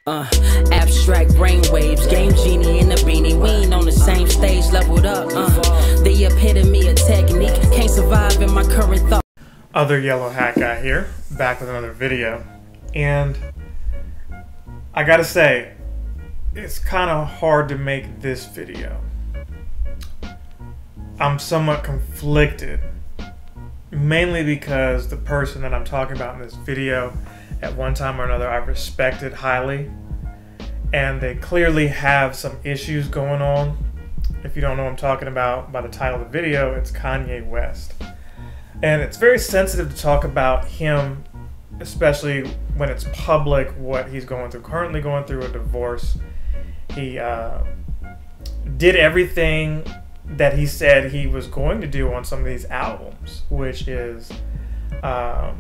Uh, Abstract brainwaves, game genie in the beanie. We ain't on the same stage, leveled up. The epitome of technique, can't survive in my current thought. Other yellow hat guy here, back with another video. And I gotta say, it's kind of hard to make this video. I'm somewhat conflicted, mainly because the person that I'm talking about in this video, at one time or another, I respected highly, and they clearly have some issues going on. If you don't know what I'm talking about by the title of the video, it's Kanye West. And it's very sensitive to talk about him, especially when it's public what he's going through. Currently going through a divorce. He did everything that he said he was going to do on some of these albums, which is, well,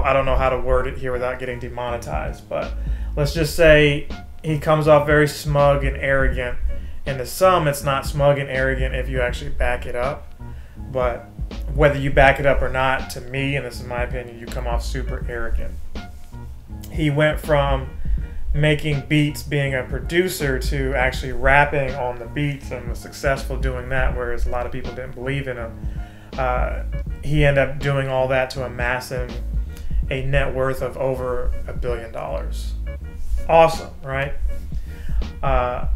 I don't know how to word it here without getting demonetized, but let's just say he comes off very smug and arrogant. And to some, it's not smug and arrogant if you actually back it up. But whether you back it up or not, to me, and this is my opinion, you come off super arrogant. He went from making beats, being a producer, to actually rapping on the beats, and was successful doing that, whereas a lot of people didn't believe in him. He ended up doing all that to amassing a net worth of over $1 billion. Awesome, right? Part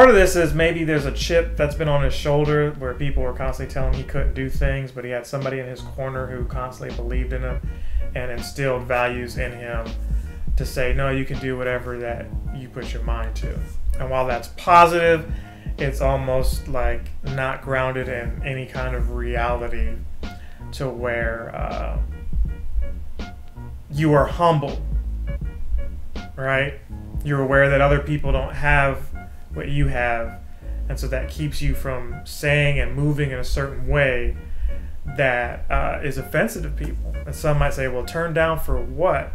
of this is maybe there's a chip that's been on his shoulder where people were constantly telling him he couldn't do things, but he had somebody in his corner who constantly believed in him and instilled values in him to say, no, you can do whatever that you put your mind to. And while that's positive, it's almost like not grounded in any kind of reality to where you are humble, right? You're aware that other people don't have what you have, and so that keeps you from saying and moving in a certain way that is offensive to people. And some might say, well, turn down for what?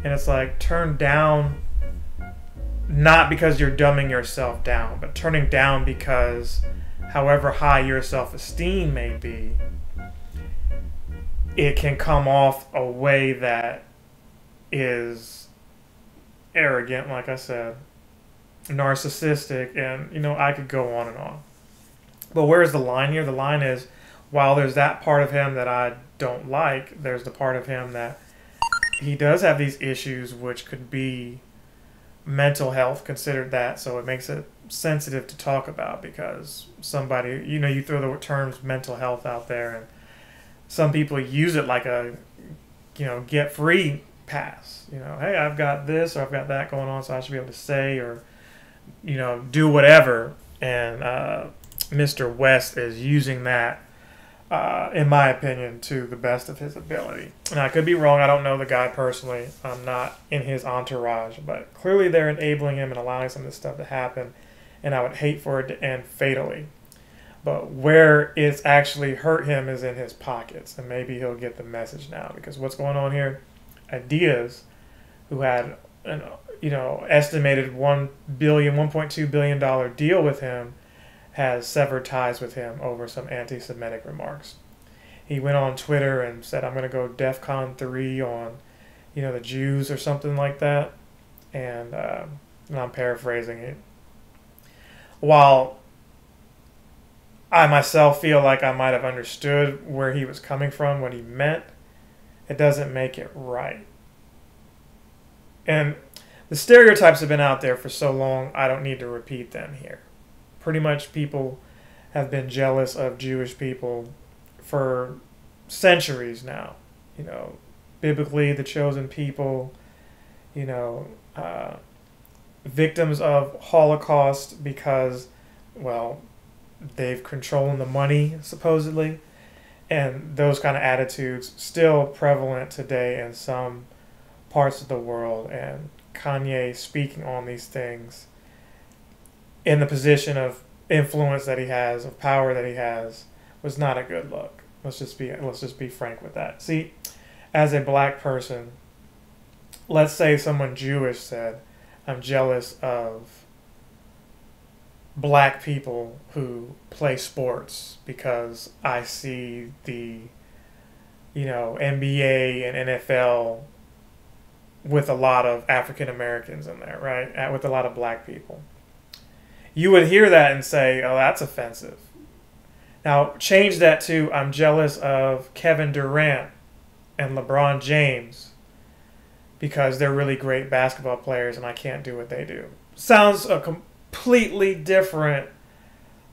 And it's like, turn down not because you're dumbing yourself down, but turning down because however high your self-esteem may be, it can come off a way that is arrogant, like I said, narcissistic, and I could go on and on. But where's the line here? The line is, while there's that part of him that I don't like, there's the part of him that he does have these issues, which could be mental health considered that, so it makes it sensitive to talk about, because somebody, you throw the terms mental health out there and some people use it like a get free pass. Hey, I've got this or I've got that going on, so I should be able to say or do whatever. And Mr. West is using that, in my opinion, to the best of his ability. And I could be wrong. I don't know the guy personally. I'm not in his entourage, but clearly they're enabling him and allowing some of this stuff to happen. And I would hate for it to end fatally. But where it's actually hurt him is in his pockets, and maybe he'll get the message now, because what's going on here? Ideas, who had an estimated $1.2 billion deal with him, has severed ties with him over some anti-Semitic remarks. He went on Twitter and said, I'm going to go DEFCON 3 on, the Jews or something like that. And I'm paraphrasing it. While I myself feel like I might have understood where he was coming from, what he meant, it doesn't make it right. And the stereotypes have been out there for so long, I don't need to repeat them here. Pretty much people have been jealous of Jewish people for centuries now. Biblically, the chosen people, victims of Holocaust because, well, they've controlled the money, supposedly. And those kind of attitudes still prevalent today in some parts of the world. And Kanye speaking on these things in the position of influence that he has, of power that he has, was not a good look. Let's just be frank with that. See, as a black person, let's say someone Jewish said, I'm jealous of black people who play sports because I see the, NBA and NFL with a lot of African Americans in there, right? With a lot of black people. You would hear that and say, oh, that's offensive. Now, change that to, I'm jealous of Kevin Durant and LeBron James because they're really great basketball players and I can't do what they do. Sounds a completely different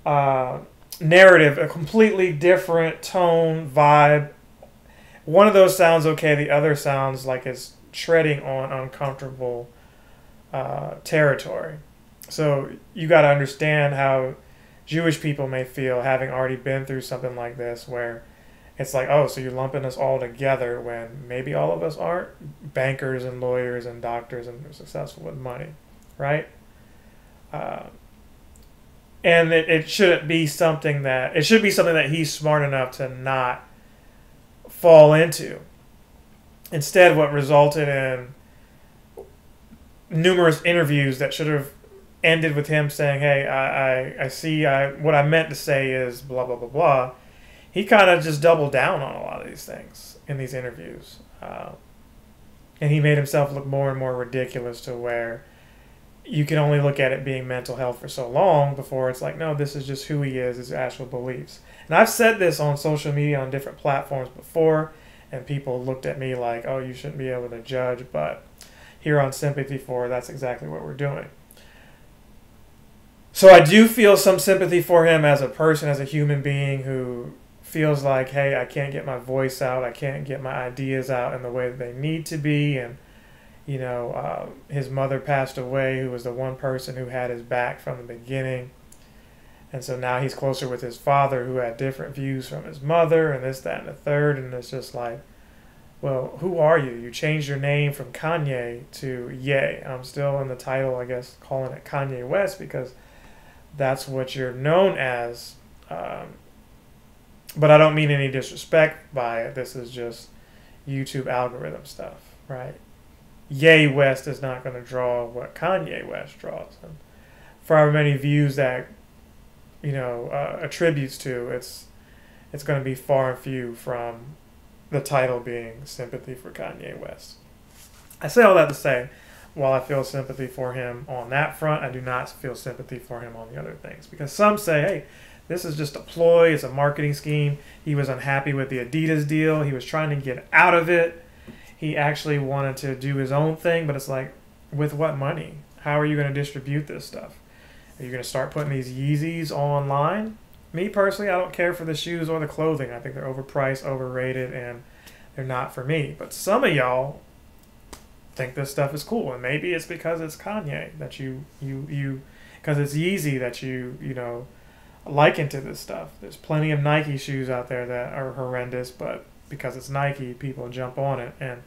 narrative, a completely different tone, vibe. One of those sounds okay, the other sounds like it's treading on uncomfortable territory. So you got to understand how Jewish people may feel having already been through something like this, where it's like, oh, so you're lumping us all together when maybe all of us aren't bankers and lawyers and doctors and successful with money, right? And it shouldn't be something that, it should be something that he's smart enough to not fall into. Instead, what resulted in numerous interviews that should have ended with him saying, hey, I see, what I meant to say is blah, blah, blah, blah. He kind of just doubled down on a lot of these things in these interviews. And he made himself look more and more ridiculous to where you can only look at it being mental health for so long before it's like, no, this is just who he is, his actual beliefs. And I've said this on social media on different platforms before, and people looked at me like, oh, you shouldn't be able to judge, but here on Sympathy for, that's exactly what we're doing. So I do feel some sympathy for him as a person, as a human being who feels like, hey, I can't get my voice out, I can't get my ideas out in the way that they need to be, and you know, his mother passed away, who was the one person who had his back from the beginning. And so now he's closer with his father, who had different views from his mother, and this, that, and the third. And it's just like, well, who are you? You changed your name from Kanye to Ye. I'm still in the title, I guess, calling it Kanye West because that's what you're known as. But I don't mean any disrespect by it. This is just YouTube algorithm stuff, right? Ye West is not going to draw what Kanye West draws. And for however many views that, you know, attributes to, it's going to be far and few from the title being Sympathy for Kanye West. I say all that to say, while I feel sympathy for him on that front, I do not feel sympathy for him on the other things. Because some say, hey, this is just a ploy, it's a marketing scheme. He was unhappy with the Adidas deal. He was trying to get out of it. He actually wanted to do his own thing, but it's like, with what money? How are you going to distribute this stuff? Are you going to start putting these Yeezys online? Me personally, I don't care for the shoes or the clothing. I think they're overpriced, overrated, and they're not for me. But some of y'all think this stuff is cool, and maybe it's because it's Kanye that you because it's Yeezy that you know, like into this stuff. There's plenty of Nike shoes out there that are horrendous, but because it's Nike, people jump on it. And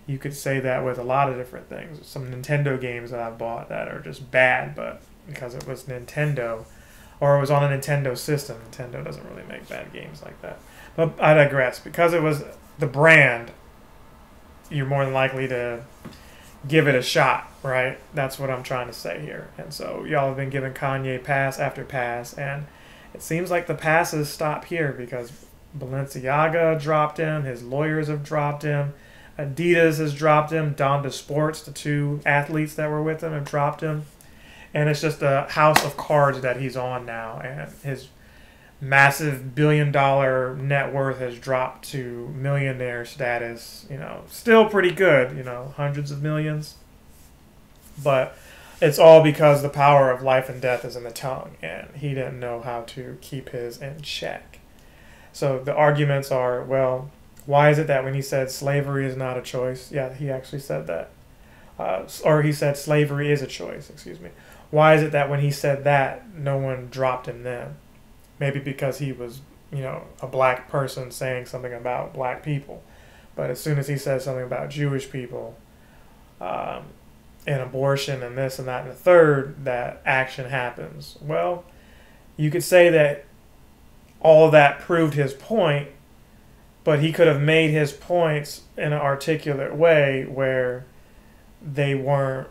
you could say that with a lot of different things. Some Nintendo games that I've bought that are just bad, but because it was Nintendo, or it was on a Nintendo system. Nintendo doesn't really make bad games like that. But I digress. Because it was the brand, you're more than likely to give it a shot, right? That's what I'm trying to say here. And so y'all have been giving Kanye pass after pass, and it seems like the passes stop here because Balenciaga dropped him, his lawyers have dropped him, Adidas has dropped him, Donda Sports, the two athletes that were with him, have dropped him. And it's just a house of cards that he's on now, and his massive billion-dollar net worth has dropped to millionaire status. You know, still pretty good, you know, hundreds of millions. But it's all because the power of life and death is in the tongue, and he didn't know how to keep his in check. So the arguments are, well, why is it that when he said slavery is not a choice, yeah, he actually said that. Or he said slavery is a choice, excuse me. Why is it that when he said that, no one dropped him then? Maybe because he was, you know, a black person saying something about black people. But as soon as he says something about Jewish people, and abortion and this and that and the third, that action happens. Well, you could say that all of that proved his point, but he could have made his points in an articulate way where they weren't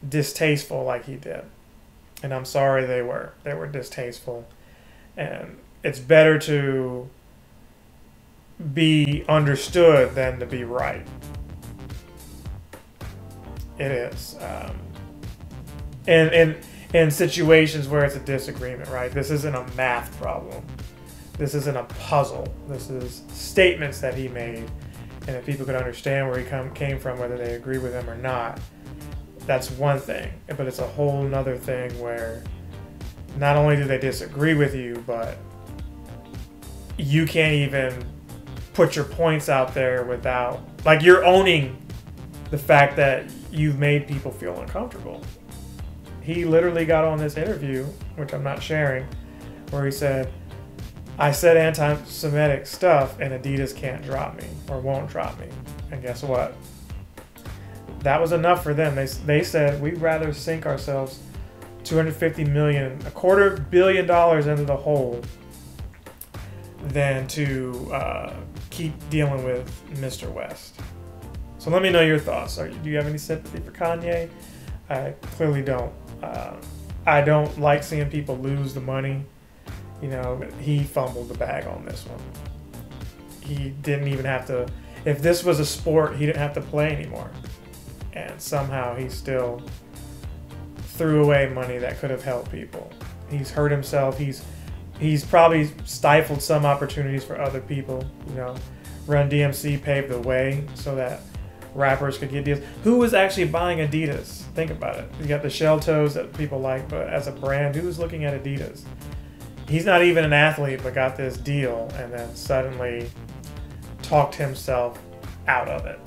distasteful like he did. And I'm sorry they were. They were distasteful. And it's better to be understood than to be right. It is. And in situations where it's a disagreement, right? This isn't a math problem. This isn't a puzzle. This is statements that he made. And if people could understand where he came from, whether they agree with him or not, that's one thing. But it's a whole nother thing where not only do they disagree with you, but you can't even put your points out there without, like, you're owning the fact that you've made people feel uncomfortable. He literally got on this interview, which I'm not sharing, where he said, I said anti-Semitic stuff and Adidas can't drop me or won't drop me. And guess what? That was enough for them. They said, we'd rather sink ourselves $250 million, $250 million into the hole than to keep dealing with Mr. West. So let me know your thoughts. Do you have any sympathy for Kanye? I clearly don't. I don't like seeing people lose the money. You know, he fumbled the bag on this one. He didn't even have to. If this was a sport, he didn't have to play anymore. And somehow he still threw away money that could have helped people. He's hurt himself. He's probably stifled some opportunities for other people. You know, Run DMC paved the way so that rappers could get deals. Who was actually buying Adidas? Think about it. You got the shell toes that people like, but as a brand, who's looking at Adidas? He's not even an athlete, but got this deal and then suddenly talked himself out of it.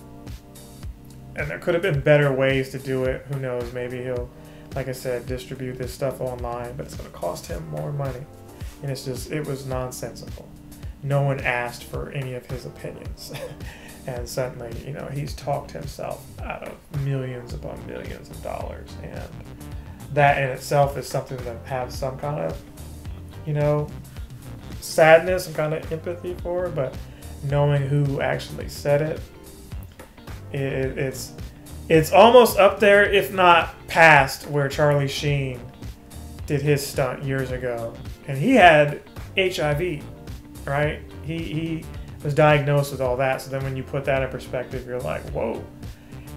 And there could have been better ways to do it. Who knows? Maybe he'll, like I said, distribute this stuff online, but it's going to cost him more money. And it was nonsensical. No one asked for any of his opinions. And suddenly, you know, he's talked himself out of millions upon millions of dollars. And that in itself is something to have some kind of, you know, sadness, some kind of empathy for. But knowing who actually said it, it's almost up there, if not past, where Charlie Sheen did his stunt years ago. And he had HIV, right? He was diagnosed with all that. So then when you put that in perspective, you're like, whoa.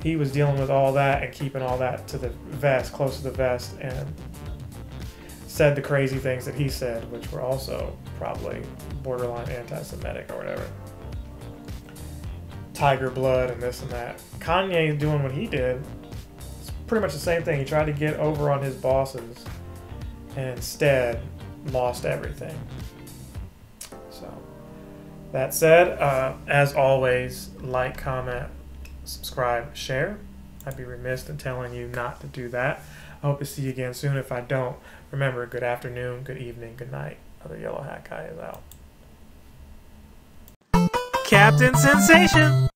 He was dealing with all that and keeping all that to the vest, close to the vest, and said the crazy things that he said, which were also probably borderline anti-Semitic or whatever. Tiger blood and this and that. Kanye doing what he did, it's pretty much the same thing. He tried to get over on his bosses and instead lost everything. So that said, as always, like, comment, subscribe, share. I'd be remiss in telling you not to do that. I hope to see you again soon. If I don't, remember, good afternoon, good evening, good night. Other Yellow Hat Guy is out. Captain Sensation!